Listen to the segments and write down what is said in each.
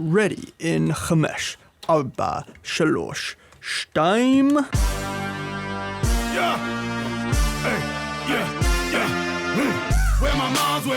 ready in Chamesh, Arba, Shalosh, Shtaim. Yeah. Hey, yeah. Where my mom's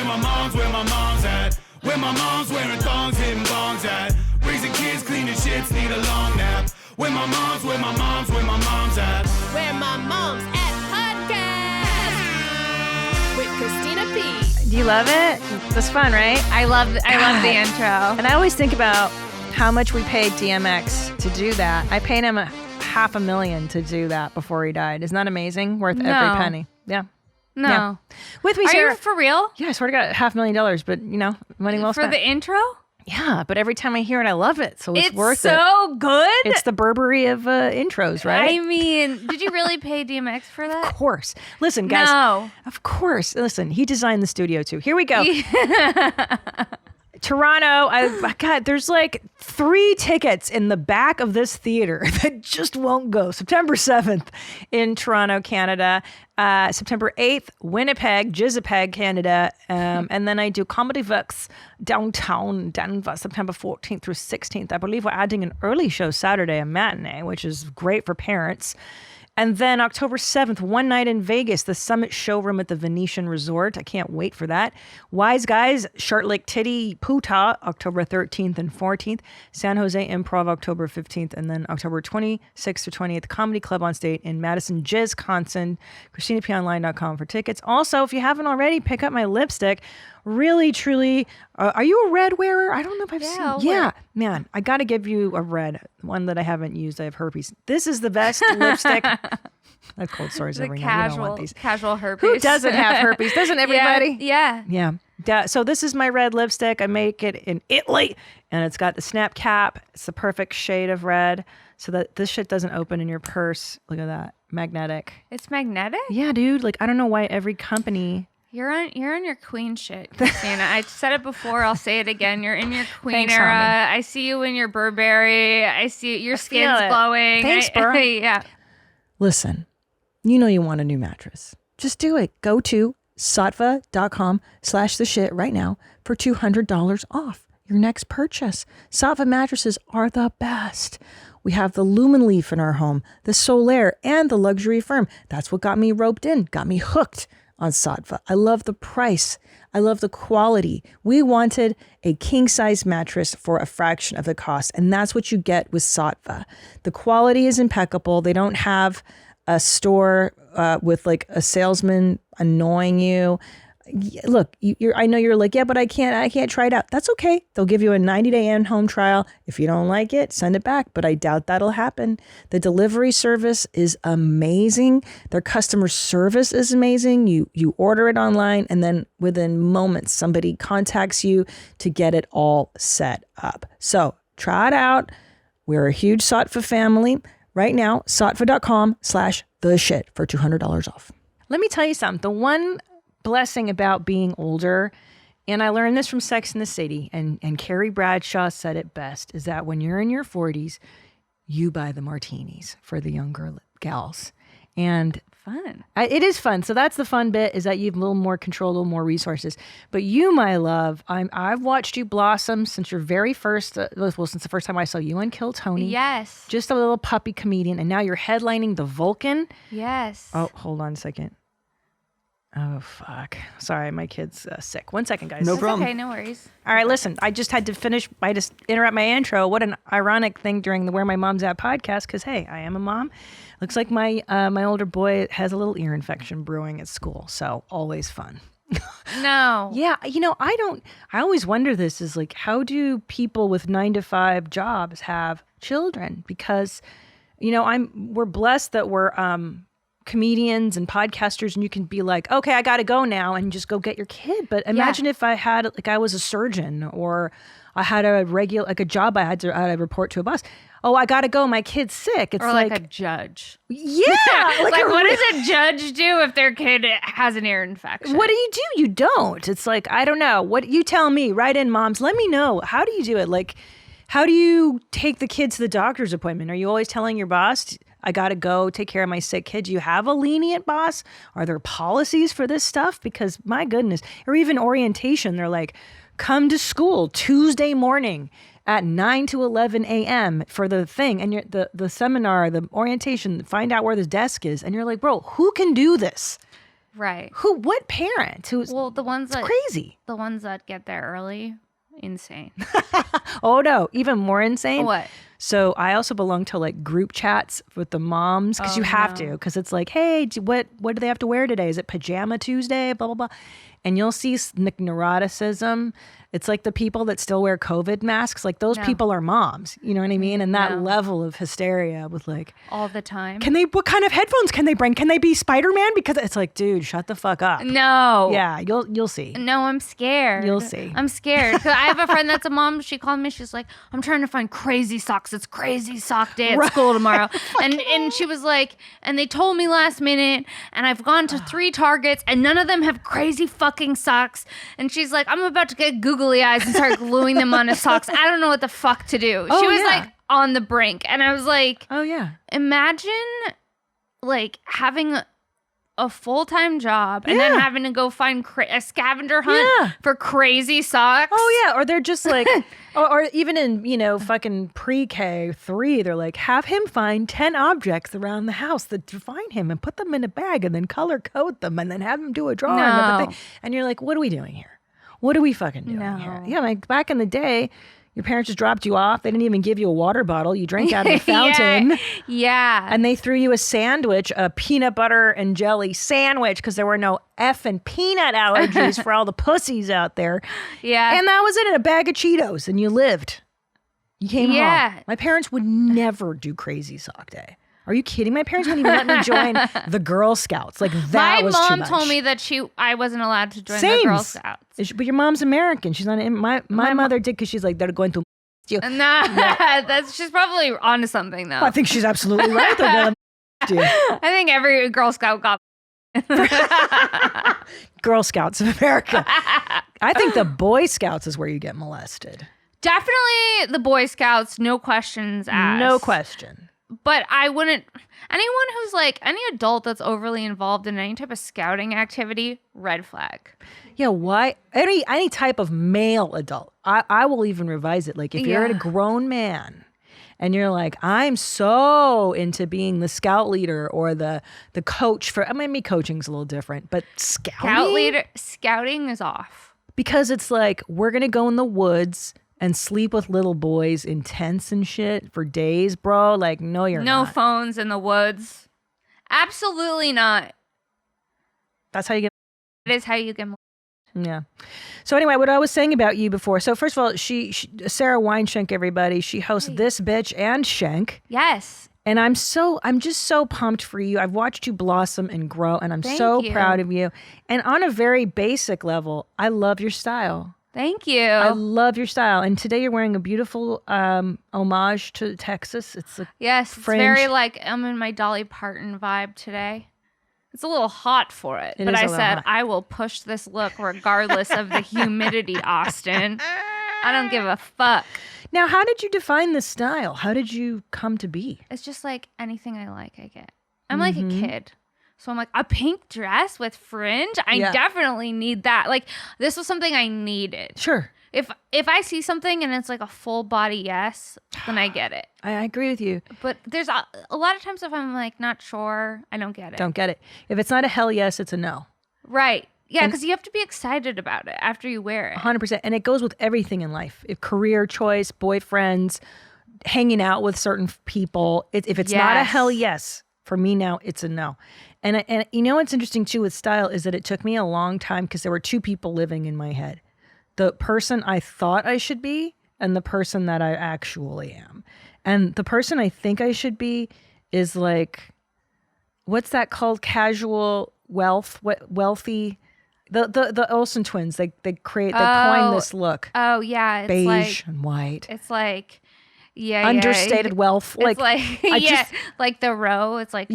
at? Where my mom's wearing thongs, hitting bongs at? Raising kids, cleaning shits, need a long nap. Where my mom's at? Where my mom's at podcast with Christina P. Do you love it? It's fun, right? I love the intro. And I always think about how much we paid DMX to do that. I paid him $500,000 to do that before he died. Isn't that amazing? Worth every penny. Yeah. No. Yeah. With me, Are Sara. you for real? Yeah, I sort of got $500,000, but money well spent. For the intro? Yeah, but every time I hear it, I love it. So it's worth it. It's so good. It's the Burberry of intros, right? I mean, did you really pay DMX for that? Of course. Listen, guys. No. Of course. Listen, he designed the studio too. Here we go. Toronto, God, there's like 3 tickets in the back of this theater that just won't go. September 7th in Toronto, Canada. September 8th, Winnipeg, Jizzapeg, Canada. And then I do Comedy Vux downtown Denver, September 14th through 16th. I believe we're adding an early show Saturday, a matinee, which is great for parents. And then October 7th, one night in Vegas, the Summit Showroom at the Venetian Resort. I can't wait for that. Wise Guys, Short Lake Titty Puta, October 13th and 14th. San Jose Improv, October 15th. And then October 26th to 28th, Comedy Club on State in Madison, Wisconsin. ChristinaPOnline.com for tickets. Also, if you haven't already, pick up my lipstick. Really, truly, are you a red wearer? I don't know if I've seen. Yeah, man, I got to give you a red one that I haven't used. I have herpes. This is the best lipstick. I have cold sores every night. You don't want these. Casual herpes. Who doesn't have herpes? Doesn't everybody? Yeah. So this is my red lipstick. I make it in Italy, and it's got the snap cap. It's the perfect shade of red, so that this shit doesn't open in your purse. Look at that, magnetic. It's magnetic? Yeah, dude. Like I don't know why every company. You're on your queen shit, Christina. I said it before. I'll say it again. You're in your queen Thanks, era. Harmon. I see you in your Burberry. I see your skin's glowing. Thanks, bro. Yeah. Listen, you know you want a new mattress. Just do it. Go to satva.com/theshit right now for $200 off your next purchase. Satva mattresses are the best. We have the Lumen Leaf in our home, the Solaire, and the Luxury Firm. That's what got me roped in, got me hooked on Satva. I love the price. I love the quality. We wanted a king-size mattress for a fraction of the cost, and that's what you get with Satva. The quality is impeccable. They don't have a store with like a salesman annoying you. Look, I know you're like, yeah, but I can't try it out. That's okay. They'll give you a 90-day in-home trial. If you don't like it, send it back. But I doubt that'll happen. The delivery service is amazing. Their customer service is amazing. You order it online, and then within moments, somebody contacts you to get it all set up. So try it out. We're a huge Satva family. Right now, satva.com/theshit for $200 off. Let me tell you something. The one blessing about being older, and I learned this from Sex and the City, and Carrie Bradshaw said it best, is that when you're in your 40s, you buy the martinis for the younger gals. And Fun. it is fun. So that's the fun bit, is that you have a little more control, a little more resources. But you, my love, I've watched you blossom since your very first, since the first time I saw you on Kill Tony. Yes. Just a little puppy comedian. And now you're headlining the Vulcan. Yes. Oh, hold on a second. Oh, fuck. Sorry, my kid's sick. 1 second, guys. No It's problem. okay, no worries. All right, listen. I just had to finish. I just interrupt my intro. What an ironic thing during the Where My Mom's At podcast, because, hey, I am a mom. Looks like my older boy has a little ear infection brewing at school, so always fun. No. Yeah, I always wonder this is like, how do people with 9-to-5 jobs have children? Because, we're blessed that we're comedians and podcasters, and you can be like, okay, I got to go now, and just go get your kid. But imagine if I had, like, I was a surgeon, or I had a regular, like a job I had to report to a boss. Oh, I got to go. My kid's sick. It's Or like a judge. Yeah. Like what does a judge do if their kid has an ear infection? What do? You don't. It's like, I don't know. What you tell me, write in, moms. Let me know. How do you do it? Like, how do you take the kid to the doctor's appointment? Are you always telling your boss, I got to go take care of my sick kid? Do you have a lenient boss? Are there policies for this stuff? Because my goodness, or even orientation, they're like, come to school Tuesday morning at 9 to 11 a.m. for the thing, and the seminar, the orientation, find out where the desk is, and you're like, bro, who can do this? Right. What parent? Well, the ones that crazy. The ones that get there early, insane. Oh no, even more insane. What? So I also belong to like group chats with the moms because you have to, because it's like, hey, what do they have to wear today? Is it pajama Tuesday? Blah blah blah. And you'll see neuroticism. It's like the people that still wear COVID masks. Like those people are moms. You know what I mean? And that level of hysteria with like all the time. What kind of headphones can they bring? Can they be Spider-Man? Because it's like, dude, shut the fuck up. No. Yeah, you'll see. No, I'm scared. You'll see. I'm scared. 'Cause I have a friend that's a mom. She called me. She's like, I'm trying to find crazy socks. It's crazy sock day at school tomorrow. And she was like, and they told me last minute, and I've gone to 3 Targets, and none of them have crazy fucking socks. And she's like, I'm about to get googly eyes and start gluing them onto socks. I don't know what the fuck to do. She was like on the brink. And I was like, oh yeah. Imagine like having a full-time job and then having to go find a scavenger hunt for crazy socks. Oh yeah, or they're just like, or even in fucking pre-K 3, they're like, have him find 10 objects around the house that define him and put them in a bag and then color code them and then have him do a drawing of the thing. And you're like, what are we doing here? What are we fucking doing here? Yeah, like back in the day, your parents just dropped you off. They didn't even give you a water bottle. You drank out of the fountain. Yeah. And they threw you a sandwich, a peanut butter and jelly sandwich, because there were no effing peanut allergies for all the pussies out there. Yeah. And that was it, in a bag of Cheetos, and you lived. You came home. My parents would never do crazy sock day. Are you kidding? My parents wouldn't even let me join the Girl Scouts. Like that was too much. My mom told me that I wasn't allowed to join the Girl Scouts. But your mom's American. She's not. My mother did, because she's like, they're going to you. Nah, she's probably onto something though. I think she's absolutely right. They're going to you. I think every Girl Scout got Girl Scouts of America. I think the Boy Scouts is where you get molested. Definitely the Boy Scouts, no questions asked. No question. But I wouldn't, anyone who's like, any adult that's overly involved in any type of scouting activity, red flag. Yeah, why? Any type of male adult. I will even revise it. Like if you're a grown man and you're like, I'm so into being the scout leader or the coach for, maybe coaching's a little different, but scouting is off. Because it's like, we're going to go in the woods and sleep with little boys in tents and shit for days, bro. Like, no, you're not. No phones in the woods. Absolutely not. That's how you get. It is how you get. Yeah. So anyway, what I was saying about you before. So first of all, she Sara Weinshenk, everybody. She hosts This Bitch and Shank. Yes. And I'm just so pumped for you. I've watched you blossom and grow, and I'm Thank so you. proud of you. And on a very basic level, I love your style. Thank you. I love your style. And today you're wearing a beautiful homage to Texas. It's a yes, fringe. It's very like I'm in my Dolly Parton vibe today. It's a little hot for it, but I said I will push this look regardless of the humidity, Austin. I don't give a fuck. Now, how did you define this style? How did you come to be? It's just like anything I like, I get. I'm like a kid. So I'm like, a pink dress with fringe? I definitely need that. Like, this was something I needed. Sure. If I see something and it's like a full body yes, then I get it. I agree with you. But there's a lot of times if I'm like not sure, I don't get it. Don't get it. If it's not a hell yes, it's a no. Right. Yeah, because you have to be excited about it after you wear it. 100%. And it goes with everything in life. If career choice, boyfriends, hanging out with certain people. If it's not a hell yes, for me now, it's a no. And you know what's interesting too with style is that it took me a long time because there were two people living in my head. The person I thought I should be and the person that I actually am. And the person I think I should be is like, what's that called? Casual wealthy. The Olsen twins, they coined this look. Oh yeah, it's beige like, and white. It's like understated wealth. It's like the row. It's like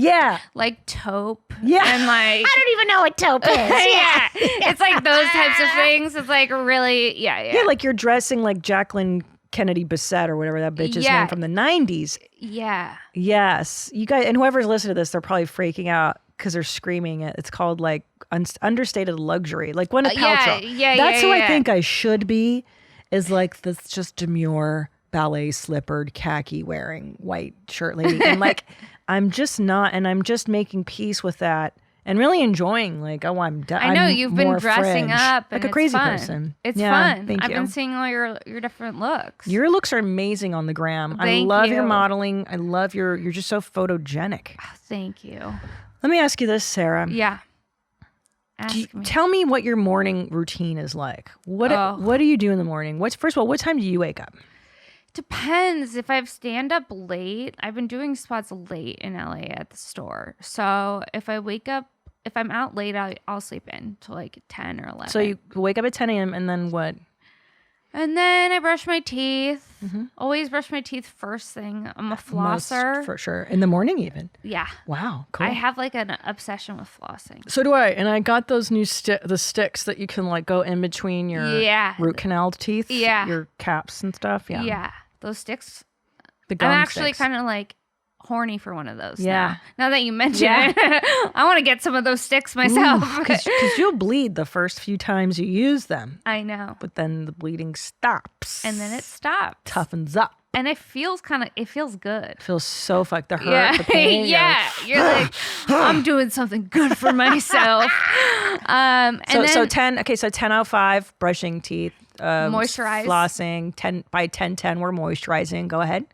like taupe. Yeah, and like I don't even know what taupe is. Yeah, it's like those types of things. It's like really yeah. Like you're dressing like Jacqueline Kennedy Bissett or whatever that bitch's name from the 90s. Yeah. Yes, you guys, and whoever's listening to this, they're probably freaking out because they're screaming it. It's called like understated luxury, like Gwyneth Paltrow. That's who I think I should be. Is like this just demure ballet slippered, khaki wearing, white shirt lady. And like, I'm just not, and I'm just making peace with that and really enjoying like, oh, I know you've been dressing fringe, up like and a crazy fun. person. It's Yeah, fun. Thank I've you. been seeing all your different looks. Your looks are amazing on the gram. I Thank love your you. modeling. I love you're just so photogenic. Oh, thank you. Let me ask you this, Sarah. Yeah. Ask me. Tell me what your morning routine is like. What do you do in the morning? First of all, what time do you wake up? Depends. If I've stand up late, I've been doing spots late in LA at the store. So if I'm out late, I'll sleep in till like 10 or 11. So you wake up at 10 a.m. and then what? And then I brush my teeth. Always brush my teeth first thing. I'm a flosser. For sure. In the morning even. Yeah. Wow. Cool. I have like an obsession with flossing. So do I. And I got those new the sticks that you can like go in between your root canal teeth. Yeah. Your caps and stuff. Yeah. Yeah. Those sticks. The gum I'm actually sticks. kind of like horny for one of those. Yeah. Now that you mention it, I want to get some of those sticks myself. Because you'll bleed the first few times you use them. I know. But then the bleeding stops. And then it stops. Toughens up. And it feels good. It feels so fucked. The hurt, Yeah. the pain. Yeah. You're like, I'm doing something good for myself. And then, So 10:05, brushing teeth. Moisturize. Flossing. By 10:10, we're moisturizing. Go ahead.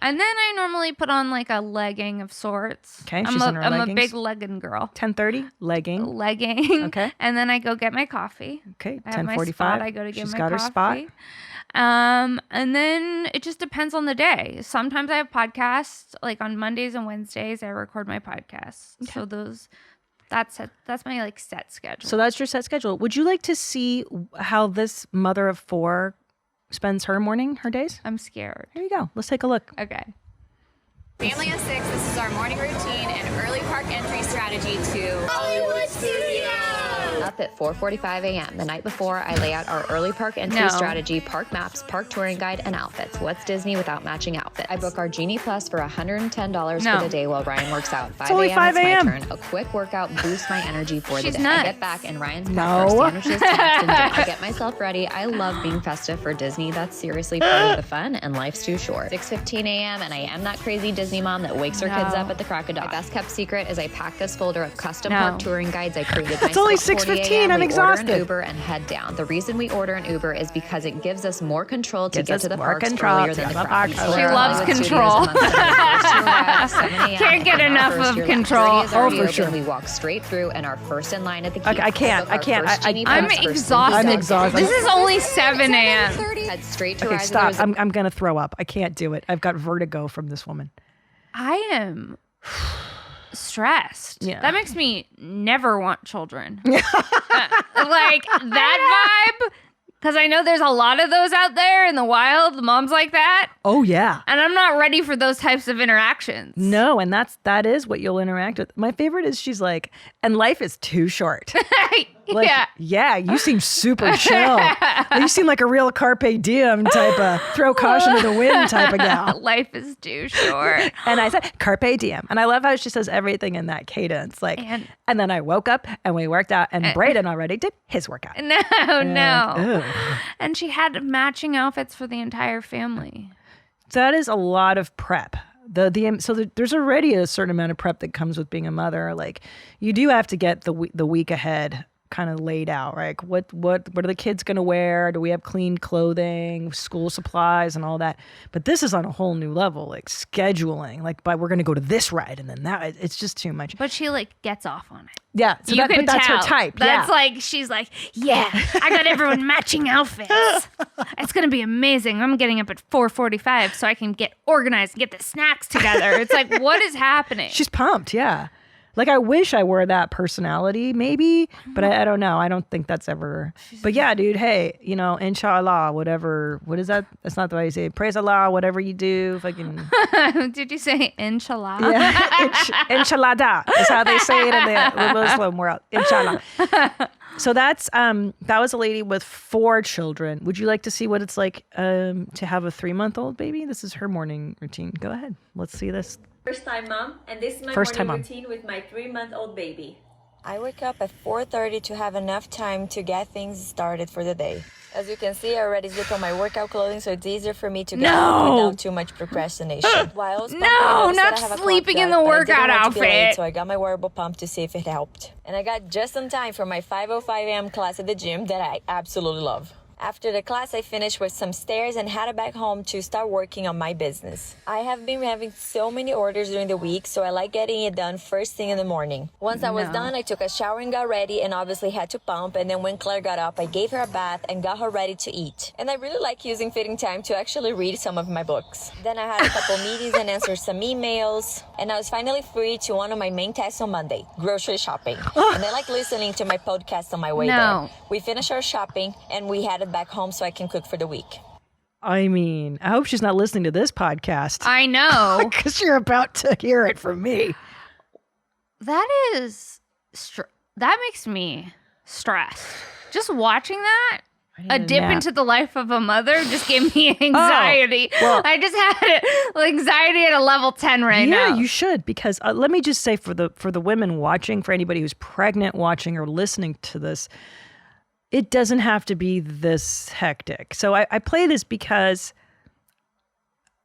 And then I normally put on like a legging of sorts. Okay, she's in her I'm a leggings. big legging girl. 10:30, legging. Legging. Okay. And then I go get my coffee. Okay, I have my 10:45. spot. I go to get She's my got her coffee. spot. And then it just depends on the day. Sometimes I have podcasts. Like on Mondays and Wednesdays, I record my podcasts. So that's my like set schedule. So that's your set schedule. Would you like to see how this mother of four spends her days? I'm scared. Here you go. Let's take a look. Okay. Family of 6, this is our morning routine and early park entry strategy to Hollywood Studios. Up at 4:45 a.m. The night before, I lay out our early park entry strategy, park maps, park touring guide, and outfits. What's Disney without matching outfits? I book our Genie Plus for $110 for the day while Ryan works out. 5 only a.m. 5 It's my a.m. turn. A quick workout boosts my energy for the day. nuts. I get back and Ryan's packed our sandwiches, snacks, and dinner. I get myself ready. I love being festive for Disney. That's seriously part of the fun, and life's too short. 6:15 a.m. and I am that crazy Disney mom that wakes her kids up at the crack of dawn. My best kept secret is I pack this folder of custom park touring guides I created myself. It's only 6:15. I'm exhausted. Order an Uber and head down. The reason we order an Uber is because it gives us more control to get to the parks earlier than the crowd. She loves control. Can't get enough of control. Oh, for sure. We walk straight through and are first in line at the key. Okay, I can't. I'm exhausted. I'm exhausted. This is only 7 a.m. Head straight to Okay, Rise of stop. the I'm going to throw up. I can't do it. I've got vertigo from this woman. I am stressed. Yeah. That makes me never want children. Like that vibe. Because I know there's a lot of those out there in the wild, the moms like that. Oh, yeah. And I'm not ready for those types of interactions. No, and that is what you'll interact with. My favorite is she's like, and life is too short. Like, yeah, you seem super chill. You seem like a real carpe diem type of throw caution to the wind type of gal. Life is too short. And I said carpe diem. And I love how she says everything in that cadence. Like, and then I woke up and we worked out and Braden already did his workout. No. And she had matching outfits for the entire family. That is a lot of prep. There's already a certain amount of prep that comes with being a mother. Like you do have to get the week ahead kind of laid out, right? What are the kids going to wear? Do we have clean clothing, school supplies and all that? But this is on a whole new level, like scheduling, like we're going to go to this ride and then that. It's just too much. But she like gets off on it. Yeah. So but that's her type. That's like, she's like, yeah, I got everyone matching outfits. It's going to be amazing. I'm getting up at 4:45 so I can get organized and get the snacks together. It's like, what is happening? She's pumped. Yeah. Like, I wish I were that personality, maybe, but I don't know. I don't think that's ever. But yeah, dude, hey, inshallah, whatever. What is that? That's not the way you say it. Praise Allah, whatever you do. Fucking. Did you say inshallah? Yeah. Inshallah. That's how they say it in the Muslim world. Inshallah. So that was a lady with 4 children. Would you like to see what it's like to have a 3-month-old baby? This is her morning routine. Go ahead. Let's see this. First time mom, and this is my First time morning mom. routine with my 3-month-old baby. I wake up at 4:30 to have enough time to get things started for the day. As you can see, I already slipped on my workout clothing, so it's easier for me to get up without too much procrastination. While I was pumping, I noticed that I have a sleeping clock in the dark, but I workout didn't want to be late, outfit. so I got my wearable pump to see if it helped. And I got just in time for my 5:05 a.m. class at the gym that I absolutely love. After the class, I finished with some stairs and headed back home to start working on my business. I have been having so many orders during the week, so I like getting it done first thing in the morning. Once I was done, I took a shower and got ready, and obviously had to pump. And then when Claire got up, I gave her a bath and got her ready to eat. And I really like using fitting time to actually read some of my books. Then I had a couple meetings and answered some emails. And I was finally free to one of my main tasks on Monday, grocery shopping. And I like listening to my podcast on my way there. We finished our shopping and we headed back home so I can cook for the week. I mean, I hope she's not listening to this podcast. I know. Because you're about to hear it from me. That makes me stressed. Just watching that, a dip into the life of a mother just gave me anxiety. Well, I just had anxiety at a level 10 right now. Yeah, you should, because let me just say for the women watching, for anybody who's pregnant watching or listening to this, it doesn't have to be this hectic. So I play this because,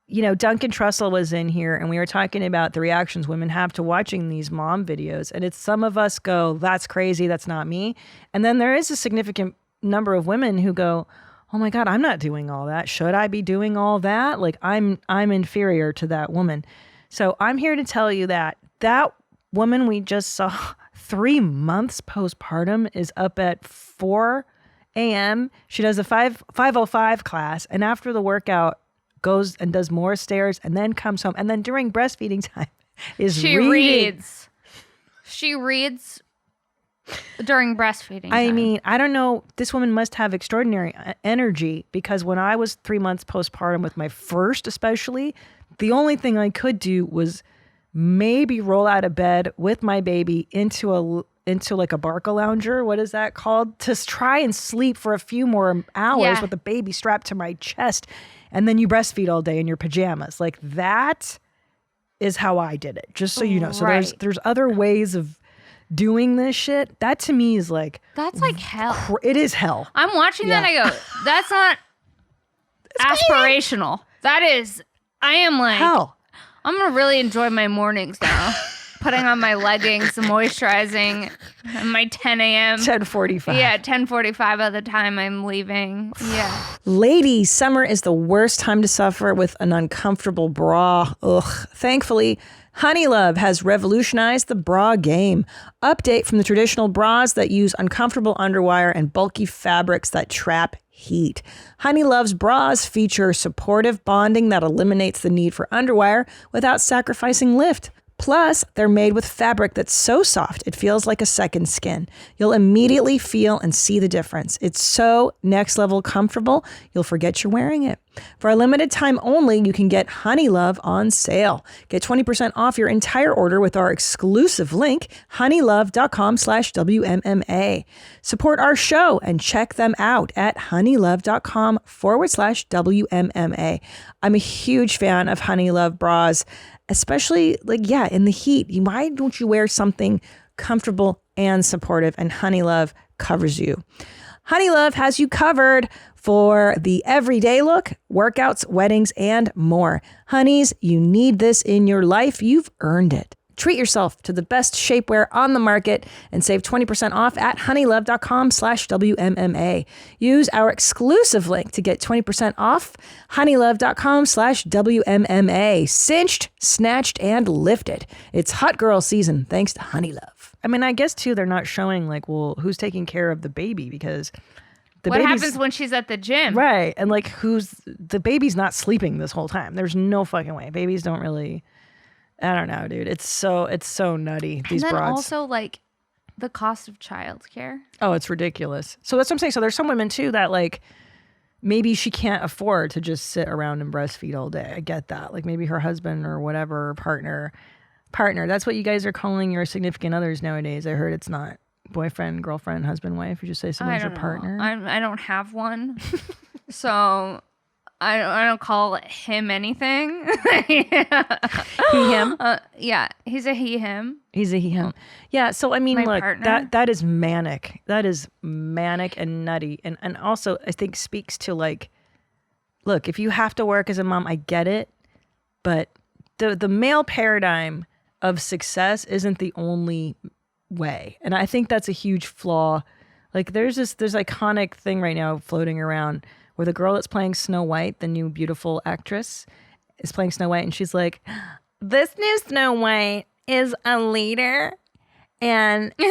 you know, Duncan Trussell was in here and we were talking about the reactions women have to watching these mom videos. And it's some of us go, that's crazy, that's not me. And then there is a significant number of women who go, oh my God, I'm not doing all that. Should I be doing all that? Like I'm inferior to that woman. So I'm here to tell you that woman we just saw 3 months postpartum is up at 4 a.m. She does a 5:05 class, and after the workout goes and does more stairs and then comes home. And then during breastfeeding time she reads. She reads during breastfeeding time. I mean, I don't know. This woman must have extraordinary energy, because when I was 3 months postpartum with my first especially, the only thing I could do was maybe roll out of bed with my baby into like a Barca lounger. What is that called? To try and sleep for a few more hours with the baby strapped to my chest. And then you breastfeed all day in your pajamas. Like that is how I did it. Just so you know. So there's other ways of doing this shit. That to me is like, that's like hell. It is hell. I'm watching that. I go, that's not aspirational. That is, I am like, hell. I'm going to really enjoy my mornings now. Putting on my leggings, moisturizing, and my 10 a.m. 10:45. Yeah, 10:45 by the time I'm leaving. Yeah. Ladies, summer is the worst time to suffer with an uncomfortable bra. Ugh. Thankfully, Honeylove has revolutionized the bra game. Update from the traditional bras that use uncomfortable underwire and bulky fabrics that trap heat. Honeylove's bras feature supportive bonding that eliminates the need for underwire without sacrificing lift. Plus, they're made with fabric that's so soft, it feels like a second skin. You'll immediately feel and see the difference. It's so next level comfortable, you'll forget you're wearing it. For a limited time only, you can get Honeylove on sale. Get 20% off your entire order with our exclusive link, honeylove.com/WMMA. Support our show and check them out at honeylove.com/WMMA. I'm a huge fan of Honeylove bras, especially in the heat. Why don't you wear something comfortable and supportive? And Honeylove covers you. Honeylove has you covered for the everyday look, workouts, weddings, and more. Honeys, you need this in your life. You've earned it. Treat yourself to the best shapewear on the market and save 20% off at honeylove.com/WMMA. Use our exclusive link to get 20% off, honeylove.com/WMMA. Cinched, snatched, and lifted. It's hot girl season thanks to Honeylove. I mean, I guess too, they're not showing who's taking care of the baby, because what happens when she's at the gym? Right. And the baby's not sleeping this whole time. There's no fucking way. Babies don't really, I don't know, dude. It's so nutty. These and then broads. Also the cost of childcare. Oh, it's ridiculous. So that's what I'm saying. So there's some women too that maybe she can't afford to just sit around and breastfeed all day. I get that. Maybe her husband or whatever partner. That's what you guys are calling your significant others nowadays. I heard it's not boyfriend, girlfriend, husband, wife. You just say someone's your partner. I don't have one. So I don't call him anything. He, him. Yeah, he's a he, him. He's a he, him. Yeah. So I mean, My look, partner. that is manic. That is manic and nutty, and also I think speaks to like, look, if you have to work as a mom, I get it, but the male paradigm of success isn't the only way, and I think that's a huge flaw. Like there's iconic thing right now floating around where the girl that's playing Snow White, the new beautiful actress, is playing Snow White, and she's like, "This new Snow White is a leader, and she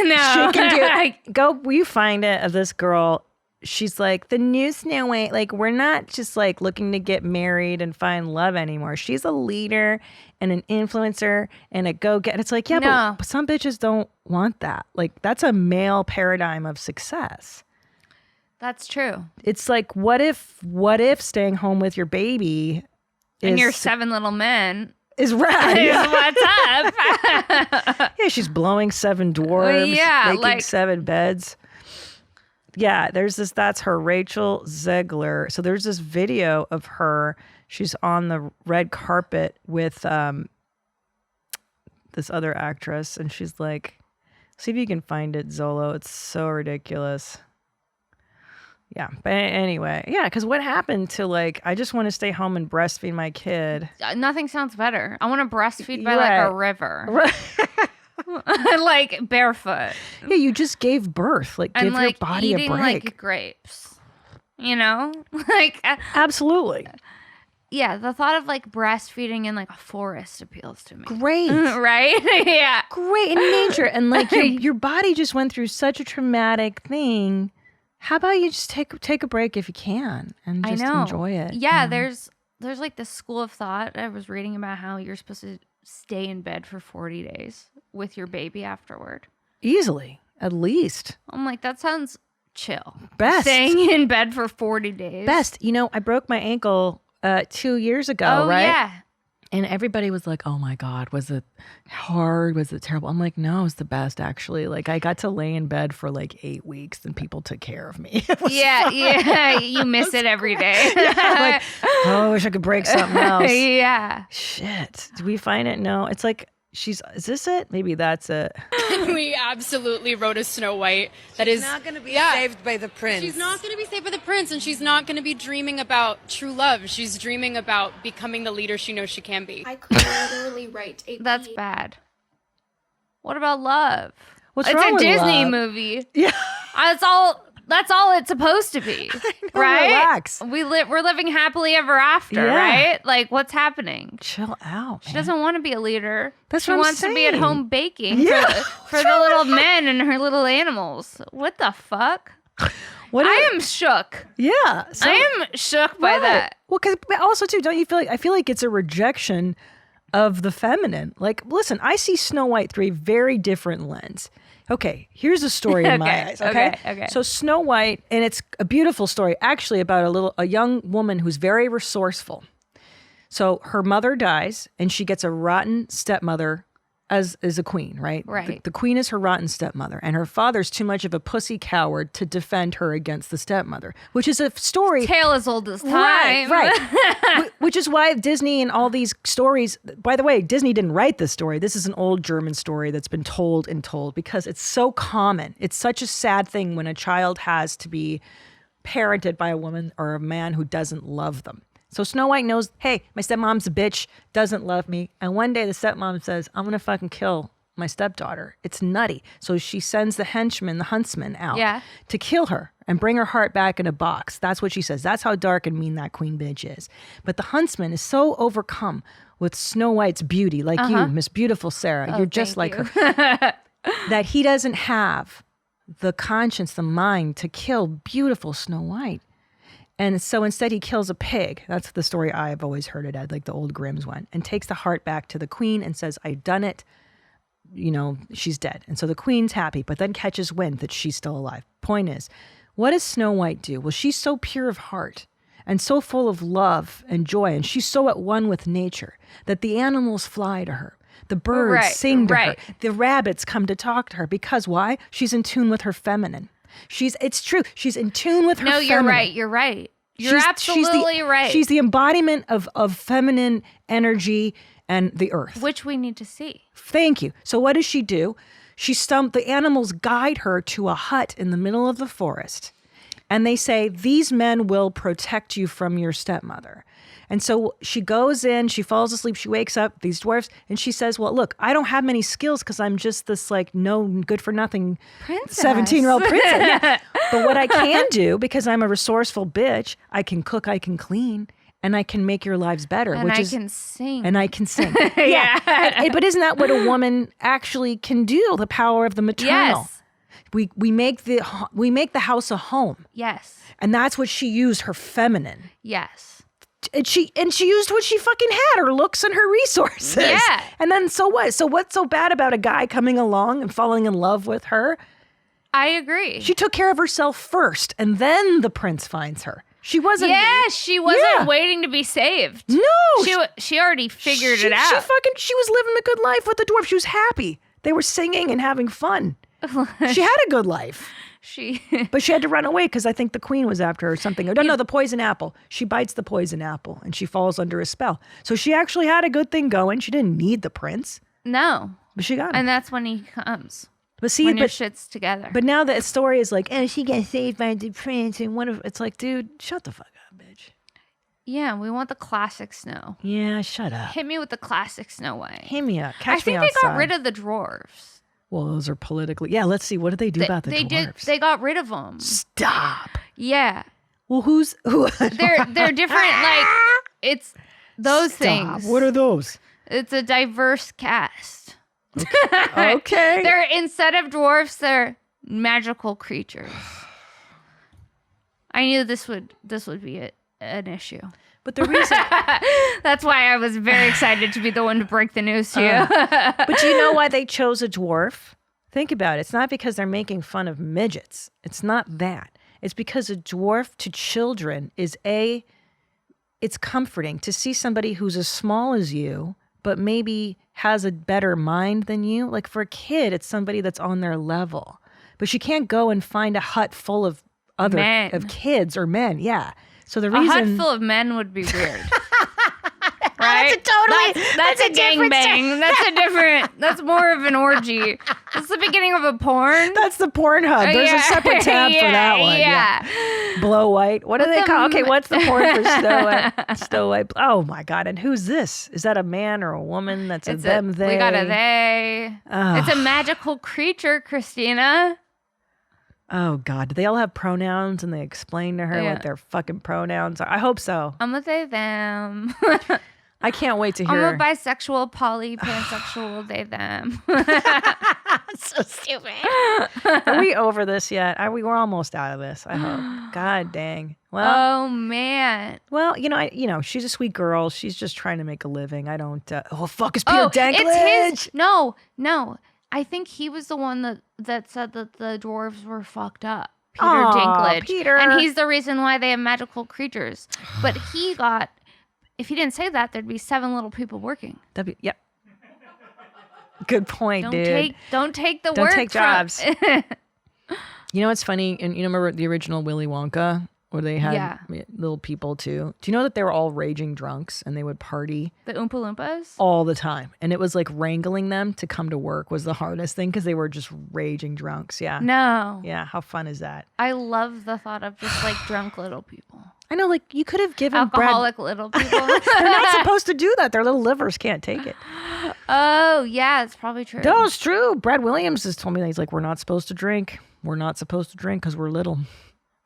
can do." Go, will you find it of this girl? She's like, the new Snow White. Like, we're not just like looking to get married and find love anymore. She's a leader and an influencer and a go-get. It's like, yeah, but some bitches don't want that. Like, that's a male paradigm of success. That's true. It's like, what if staying home with your baby and your 7 little men is rad? Is what's up? Yeah, she's blowing 7 dwarves, making 7 beds. Yeah, that's her, Rachel Zegler. So there's this video of her. She's on the red carpet with this other actress, and she's like, see if you can find it, Zolo. It's so ridiculous. Yeah, but anyway, yeah, because what happened to like, I just want to stay home and breastfeed my kid. Nothing sounds better. I want to breastfeed by like a river. Right. Like barefoot. Yeah, you just gave birth. Like, give your body a break. Like grapes. You know? Like absolutely. Yeah, the thought of like breastfeeding in like a forest appeals to me. Great. Right? Yeah. Great in nature. And like your body just went through such a traumatic thing. How about you just take a break if you can and just enjoy it? Yeah, there's like this school of thought. I was reading about how you're supposed to stay in bed for 40 days with your baby afterward. Easily, at least. I'm like, that sounds chill. Best. Staying in bed for 40 days. Best. You know, I broke my ankle 2 years ago, right? Yeah. And everybody was like, oh my God, was it hard? Was it terrible? I'm like, no, it was the best, actually. Like, I got to lay in bed for like 8 weeks and people took care of me. Yeah. You miss it every day. Yeah, like, oh, I wish I could break something else. Yeah. Shit. Do we find it? No. It's like, is this it? Maybe that's it. We absolutely wrote a Snow White that is not going to be saved by the prince. She's not going to be saved by the prince, and she's not going to be dreaming about true love. She's dreaming about becoming the leader she knows she can be. I could literally write a That's bad. What about love? What's wrong with It's a Disney love? movie. Yeah. That's all it's supposed to be. Know, right? Relax. We're living happily ever after, right? Like, what's happening? Chill out. She doesn't want to be a leader. That's she what I'm wants to be at saying. home baking for the little men and her little animals. What the fuck? I am shook. Yeah. I am shook by that. Well, because also too, don't you feel like, I feel like it's a rejection of the feminine. Like, listen, I see Snow White through a very different lens. Okay, here's a story in my eyes. Okay. So Snow White, and it's a beautiful story, actually, about a young woman who's very resourceful. So her mother dies, and she gets a rotten stepmother as a queen, right? Right. The queen is her rotten stepmother, and her father's too much of a pussy coward to defend her against the stepmother, which is a story. Tale as old as time. Right. Which is why Disney and all these stories, by the way, Disney didn't write this story. This is an old German story that's been told and told because it's so common. It's such a sad thing when a child has to be parented by a woman or a man who doesn't love them. So Snow White knows, hey, my stepmom's a bitch, doesn't love me. And one day the stepmom says, I'm going to fucking kill my stepdaughter. It's nutty. So she sends the huntsman out to kill her and bring her heart back in a box. That's what she says. That's how dark and mean that queen bitch is. But the huntsman is so overcome with Snow White's beauty, like you, Miss Beautiful Sarah. You're just like her. That he doesn't have the conscience, the mind to kill beautiful Snow White. And so instead he kills a pig. That's the story I've always heard it at, like the old Grimm's one, and takes the heart back to the queen and says, I've done it. You know, she's dead. And so the queen's happy, but then catches wind that she's still alive. Point is, what does Snow White do? Well, she's so pure of heart and so full of love and joy, and she's so at one with nature that the animals fly to her. The birds sing to her. The rabbits come to talk to her because why? She's in tune with her feminine. It's true. She's in tune with her feminine. You're right. You're absolutely right. She's the embodiment of feminine energy and the earth. Which we need to see. Thank you. So what does she do? The animals guide her to a hut in the middle of the forest. And they say, these men will protect you from your stepmother. And so she goes in, she falls asleep, she wakes up, these dwarfs, and she says, well, look, I don't have many skills because I'm just this like no good for nothing 17-year-old princess. Yeah. But what I can do, because I'm a resourceful bitch, I can cook, I can clean, and I can make your lives better. And I can sing. And I can sing. Yeah. But isn't that what a woman actually can do? The power of the maternal. Yes. We make the house a home. Yes. And that's what she used, her feminine. Yes. And she used what she fucking had, her looks and her resources. Yeah. And then so what? So what's so bad about a guy coming along and falling in love with her? I agree. She took care of herself first, and then the prince finds her. She wasn't. Yeah, she wasn't waiting to be saved. No. She already figured it out. She was living a good life with the dwarf. She was happy. They were singing and having fun. She had a good life. But she had to run away because I think the queen was after her or something. No, the poison apple. She bites the poison apple and she falls under a spell. So she actually had a good thing going. She didn't need the prince. No. But she got him. And that's when he comes. But see, when your shit's together. But now the story is like, oh, she gets saved by the prince. And it's like, dude, shut the fuck up, bitch. Yeah, we want the classic Snow. Yeah, shut up. Hit me with the classic Snow White. Hit me up. I think they got rid of the dwarves. Well, those are politically. Yeah, let's see. What did they do about the dwarves? They got rid of them. Stop. Yeah. Well, who? They're different. Like it's those things. What are those? It's a diverse cast. Okay. They're instead of dwarfs, they're magical creatures. I knew this would be an issue. But the reason that's why I was very excited to be the one to break the news to you. But do you know why they chose a dwarf? Think about it. It's not because they're making fun of midgets. It's not that. It's because a dwarf to children is it's comforting to see somebody who's as small as you, but maybe has a better mind than you. Like for a kid, it's somebody that's on their level. But she can't go and find a hut full of of kids or men. Yeah. So the reason a hut full of men would be weird. Right? That's a gangbang. That's more of an orgy. That's the beginning of a porn. That's the Pornhub. There's a separate tab for that one. Yeah. Blow White. What do they call? Okay, what's the porn for Snow White? Snow White. Oh my God. And who's this? Is that a man or a woman? That's a them, they. We got a they. It's a magical creature, Christina. Oh God, do they all have pronouns and they explain to her what their fucking pronouns are? I hope so. I'm a they, them. I can't wait to hear. I'm a bisexual, poly, pansexual, they, them. So stupid. Are we over this yet? We're almost out of this, I hope. God dang. Well, oh man. Well, she's a sweet girl. She's just trying to make a living. I don't. Fuck, is Peter Dinklage? It's his. No. I think he was the one that said that the dwarves were fucked up. Peter Dinklage. Peter. And he's the reason why they have magical creatures. But if he didn't say that, there'd be 7 little people working. Yep. Good point, dude. Don't take the work. Don't take jobs. You know what's funny? And you remember the original Willy Wonka? Where they had little people too. Do you know that they were all raging drunks and they would party? The Oompa Loompas? All the time. And it was like wrangling them to come to work was the hardest thing because they were just raging drunks. Yeah. No. Yeah. How fun is that? I love the thought of just like drunk little people. I know, like you could have given alcoholic little people. They're not supposed to do that. Their little livers can't take it. Oh, yeah. It's probably true. No, it's true. Brad Williams has told me that he's like, we're not supposed to drink. We're not supposed to drink because we're little.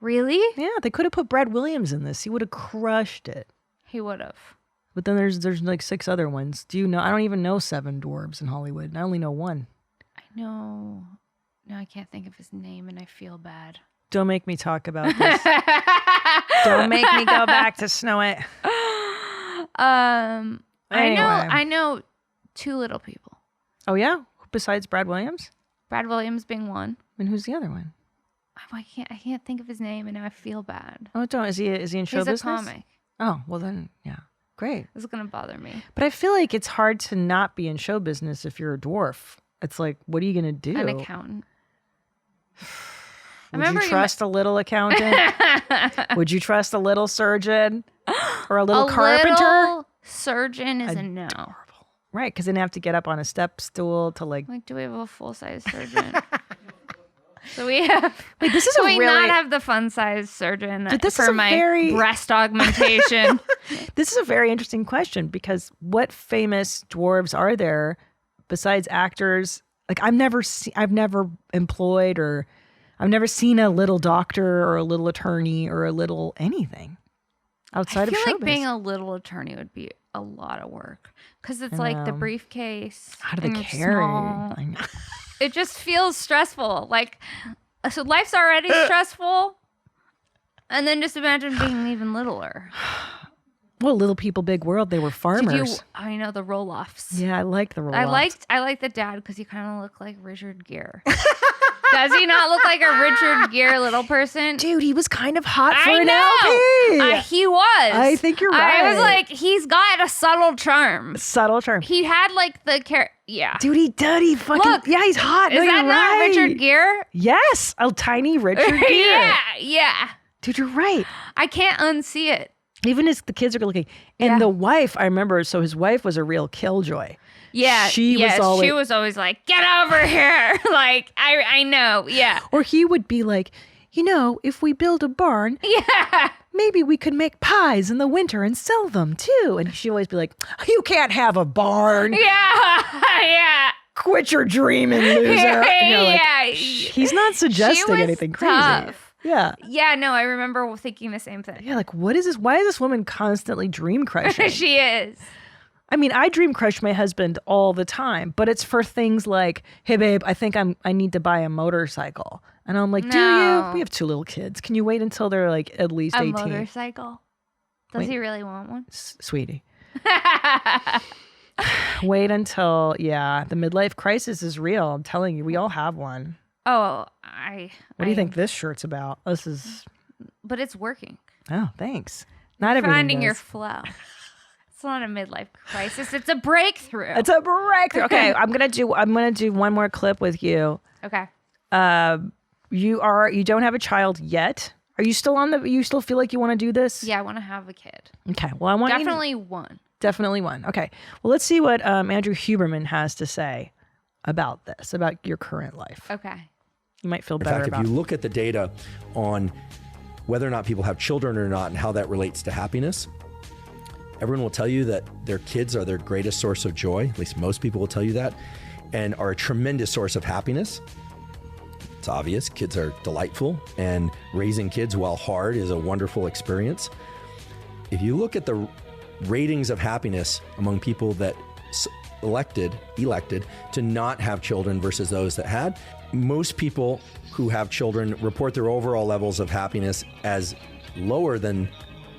Really? Yeah, they could have put Brad Williams in this. He would have crushed it. He would have. But then there's like 6 other ones. Do you know? I don't even know 7 dwarves in Hollywood. I only know 1. I know. No, I can't think of his name, and I feel bad. Don't make me talk about this. Don't make me go back to Snow White. Anyway. I know 2 little people. Oh yeah, besides Brad Williams. Brad Williams being one. And who's the other one? I can't think of his name, and now I feel bad. Oh, don't. Is he in show business? He's a comic. Oh, well then, yeah. Great. This is going to bother me. But I feel like it's hard to not be in show business if you're a dwarf. It's like, what are you going to do? An accountant. Would you trust a little accountant? Would you trust a little surgeon or a little carpenter? Little surgeon is a no. Right, because then you have to get up on a step stool to like. Like, do we have a full-size surgeon? So we have. Wait, this is do a we really not have the fun-size surgeon this for is a my very- breast augmentation? This is a very interesting question because what famous dwarves are there besides actors? Like I've never employed or I've never seen a little doctor or a little attorney or a little anything outside of showbiz. I feel like being a little attorney would be a lot of work because it's like the briefcase. How do they and carry? small. I know. It just feels stressful. Like, so life's already stressful. And then just imagine being even littler. Well, Little People, Big World, they were farmers. I know the roll-offs. Yeah, I liked the roll-offs. I liked the dad because he kind of looked like Richard Gere. Does he not look like a Richard Gere little person? Dude, he was kind of hot for I an know. LP. He was. I think you're right. I was like, he's got a subtle charm. Subtle charm. He had like the yeah. Dude, he did. He fucking Look, yeah, he's hot. Is No, that you're not right. Richard Gere? Yes, a tiny Richard Gere. yeah. Dude, you're right. I can't unsee it. Even as the kids are looking, and the wife, I remember. So his wife was a real killjoy. Yeah, she was always like, get over here. Like, I know, yeah. Or he would be like, if we build a barn, maybe we could make pies in the winter and sell them too. And she'd always be like, you can't have a barn. Yeah. Quit your dreaming, loser. He's not suggesting anything crazy. Tough. Yeah. Yeah, no, I remember thinking the same thing. Yeah, like, what is this? Why is this woman constantly dream crushing? She is. I mean, I dream crush my husband all the time, but it's for things like, hey, babe, I think I need to buy a motorcycle. And I'm like, do you? We have 2 little kids. Can you wait until they're like at least 18? A motorcycle? Does he really want one? Sweetie. Wait until, the midlife crisis is real. I'm telling you, we all have one. Oh, What do you think this shirt's about? This is. But it's working. Oh, thanks. Not everything Finding does. your flow. It's not a midlife crisis. It's a breakthrough. It's a breakthrough. Okay, I'm gonna do one more clip with you. Okay. You don't have a child yet. Are you still you still feel like you want to do this? Yeah, I want to have a kid. Okay. Well, I want definitely one. Definitely one. Okay. Well, let's see what Andrew Huberman has to say about this, about your current life. Okay. You might feel In better fact, about if you look at the data on whether or not people have children or not and how that relates to happiness, everyone will tell you that their kids are their greatest source of joy. At least most people will tell you that, and are a tremendous source of happiness. It's obvious. Kids are delightful, and raising kids, while hard, is a wonderful experience. If you look at the ratings of happiness among people that elected to not have children versus those that had, most people who have children report their overall levels of happiness as lower than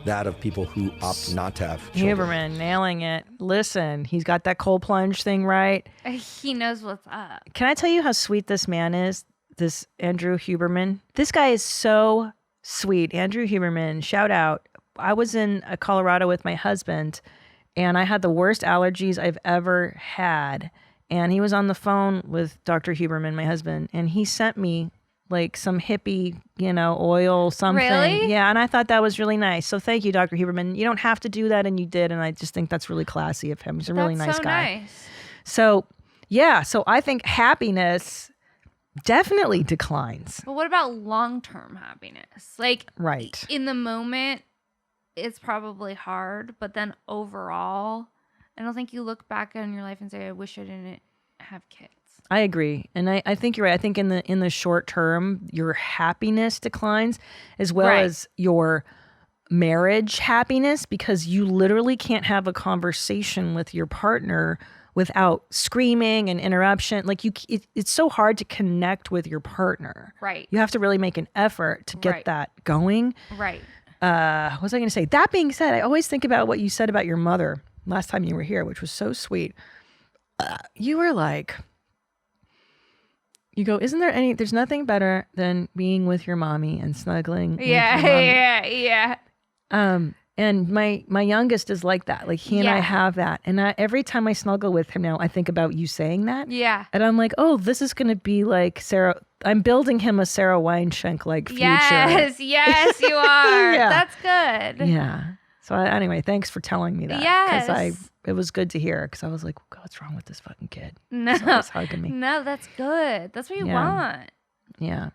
that of people who opt not to have children. Huberman, nailing it. Listen, he's got that cold plunge thing right. He knows what's up. Can I tell you how sweet this man is? This Andrew Huberman. This guy is so sweet. Andrew Huberman, shout out. I was in Colorado with my husband, and I had the worst allergies I've ever had. And he was on the phone with Dr. Huberman, my husband, and he sent me like some hippie, oil something. Really? Yeah, and I thought that was really nice. So thank you, Dr. Huberman. You don't have to do that, and you did, and I just think that's really classy of him. He's a really nice guy. Nice. So, so I think happiness definitely declines. But what about long-term happiness? Like, right. In the moment, it's probably hard, but then overall, I don't think you look back on your life and say, I wish I didn't have kids. I agree. And I think you're right. I think in the short term, your happiness declines as well as your marriage happiness, because you literally can't have a conversation with your partner without screaming and interruption. Like it's so hard to connect with your partner. Right. You have to really make an effort to get that going. Right. What was I going to say? That being said, I always think about what you said about your mother last time you were here, which was so sweet. You were like, you go, there's nothing better than being with your mommy and snuggling with your mommy. Yeah. And my youngest is like that. Like he and I have that. And every time I snuggle with him now, I think about you saying that. Yeah. And I'm like, oh, this is going to be like Sara I'm building him a Sara Weinshenk like future. Yes, you are. Yeah. That's good. Yeah. So anyway, thanks for telling me that. Yes. It was good to hear because I was like, God, what's wrong with this fucking kid? No. He's always hugging me. No, that's good. That's what you Yeah. want. Yeah.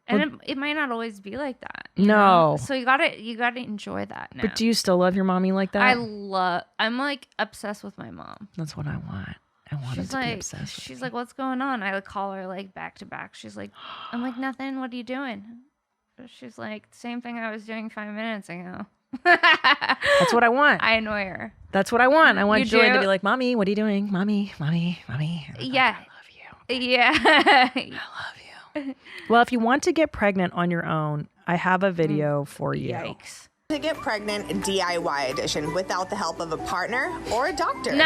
And it might not always be like that. No. So you gotta enjoy that now. But do you still love your mommy like that? I'm like obsessed with my mom. That's what I want. I want him She's to be like, obsessed with she's me. like, what's going on? I would call her like back to back. She's like, I'm like, nothing. What are you doing? She's like, same thing I was doing 5 minutes ago. That's what I want. I annoy her. That's what I want. I want You Joy do? to be like, Mommy, what are you doing? Mommy. Yeah. I love you. Yeah. I love you. Well, if you want to get pregnant on your own, I have a video for you. Yikes. To get pregnant DIY edition without the help of a partner or a doctor. No.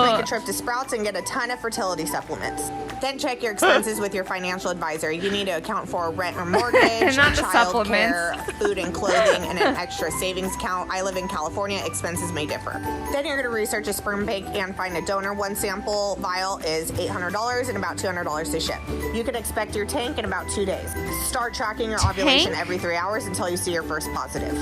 First, make a trip to Sprouts and get a ton of fertility supplements. Then check your expenses with your financial advisor. You need to account for rent or mortgage, Not the child care, supplements. food and clothing, and an extra savings account. I live in California. Expenses may differ. Then you're going to research a sperm bank and find a donor. One sample vial is $800 and about $200 to ship. You can expect your tank in about 2 days. Start tracking your ovulation every 3 hours until you see your first positive.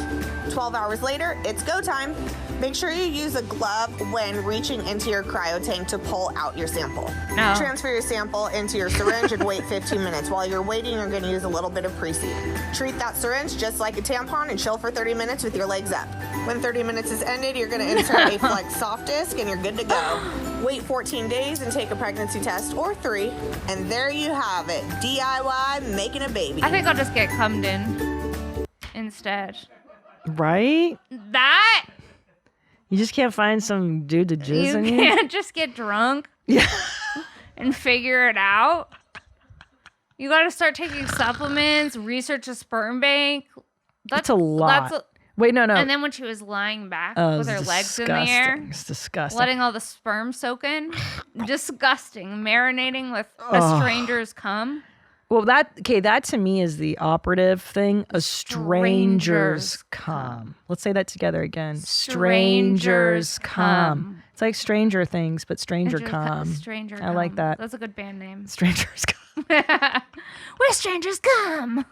12 hours later, it's go time. Make sure you use a glove when reaching into your cryo tank to pull out your sample. No. Transfer your sample into your syringe and wait 15 minutes. While you're waiting, you're going to use a little bit of pre-seed. Treat that syringe just like a tampon and chill for 30 minutes with your legs up. When 30 minutes is ended, you're going to insert a Flex soft disc and you're good to go. Wait 14 days and take a pregnancy test or 3. And there you have it. DIY making a baby. I think I'll just get cummed in instead. Right? That You just can't find some dude to jizz in you you? can't just get drunk and figure it out. You got to start taking supplements, research a sperm bank. That's a lot. Wait, no. And then when she was lying back with her legs in the disgusting. air, It's disgusting. letting all the sperm soak in, disgusting. Marinating with a stranger's cum. Well, that to me is the operative thing. A stranger's cum. Let's say that together again. Strangers cum. It's like Stranger Things, but stranger cum. Stranger I like cum. that. That's a good band name. Strangers cum. We're strangers cum.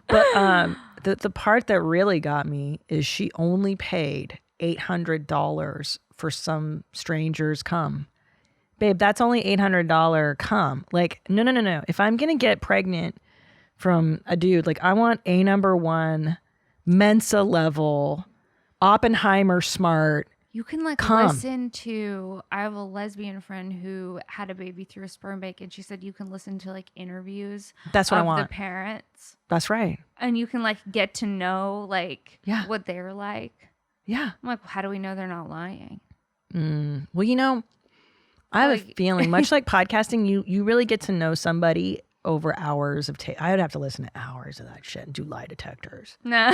But the part that really got me is she only paid $800 for some stranger's cum. Babe, that's only $800 cum. Like, no. If I'm going to get pregnant from a dude, like I want a number one Mensa level, Oppenheimer smart. You can like cum. listen to, I have a lesbian friend who had a baby through a sperm bank, and she said you can listen to like interviews That's what I of want. the parents. That's right. And you can like get to know like Yeah. what they're like. Yeah. I'm like, how do we know they're not lying? Well, you know, I have a feeling, much like podcasting, you really get to know somebody over hours of I would have to listen to hours of that shit and do lie detectors. No.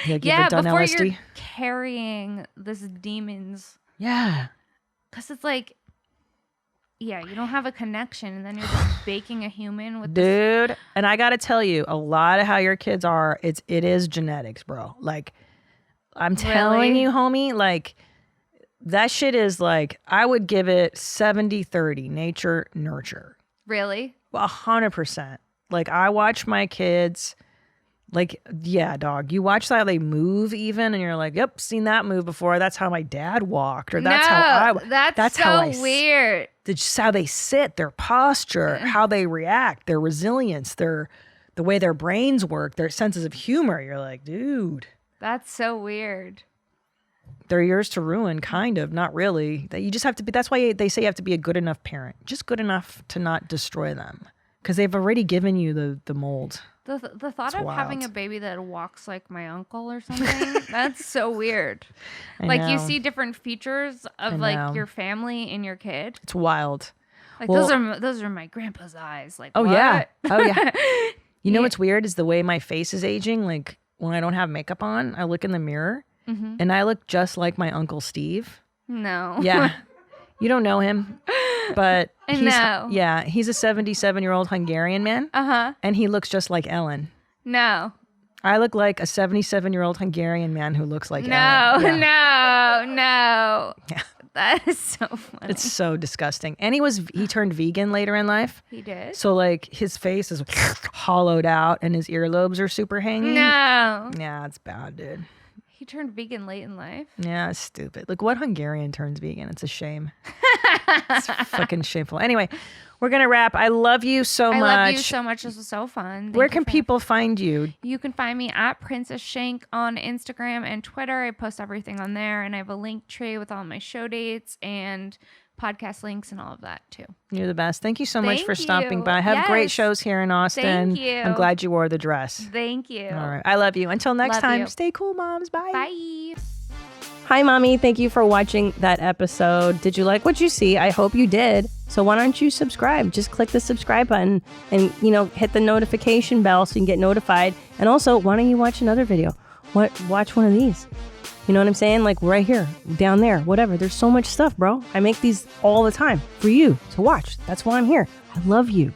Like, you ever done before LSD? you're carrying this demons. Yeah. Because it's like, yeah, you don't have a connection, and then you're just baking a human with this. Dude, and I got to tell you, a lot of how your kids are, it is genetics, bro. Like, I'm telling you, homie, like, that shit is like, I would give it 70-30 nature, nurture. Really? 100%. Like, I watch my kids, like, yeah, dog. You watch how they move even, and you're like, yep, seen that move before. That's how my dad walked, or that's how I. That's so how I weird. Just how they sit, their posture, how they react, their resilience, the way their brains work, their senses of humor. You're like, dude. That's so weird. They're yours to ruin, kind of, not really. That you just have to be. That's why they say you have to be a good enough parent, just good enough to not destroy them, because they've already given you the mold. The thought It's of wild. having a baby that walks like my uncle or something, that's so weird. I Like, you know. see different features of I like know. your family in your kid. It's wild. Like, Well- those are my grandpa's eyes. Like, Oh what? yeah. Oh yeah. You know what's weird is the way my face is aging. Like, when I don't have makeup on, I look in the mirror and I look just like my Uncle Steve. No. Yeah. You don't know him, but I he's know. yeah, he's a 77-year-old Hungarian man. And he looks just like Ellen. No. I look like a 77-year-old Hungarian man who looks like No. Ellen. Yeah. No. Yeah. That is so funny. It's so disgusting. And he turned vegan later in life. He did? So like his face is hollowed out and his earlobes are super hanging. No. Yeah, it's bad, dude. He turned vegan late in life. Yeah, it's stupid. Like, what Hungarian turns vegan? It's a shame. It's fucking shameful. Anyway, we're going to wrap. I love you so much. I love you so much. This was so fun. Where can people find you? You can find me at Princess Shank on Instagram and Twitter. I post everything on there, and I have a link tree with all my show dates and podcast links and all of that too. You're the best. Thank you so much Thank for stopping you. by. Have great Yes. shows here in Austin. Thank you. I'm glad you wore the dress. Thank you. All right. I love you. Until next Love time, you. stay cool, moms. Bye. Bye. Hi, Mommy. Thank you for watching that episode. Did you like what you see? I hope you did. So why don't you subscribe? Just click the subscribe button and, hit the notification bell so you can get notified. And also, why don't you watch another video? Watch one of these. You know what I'm saying? Like right here, down there, whatever. There's so much stuff, bro. I make these all the time for you to watch. That's why I'm here. I love you.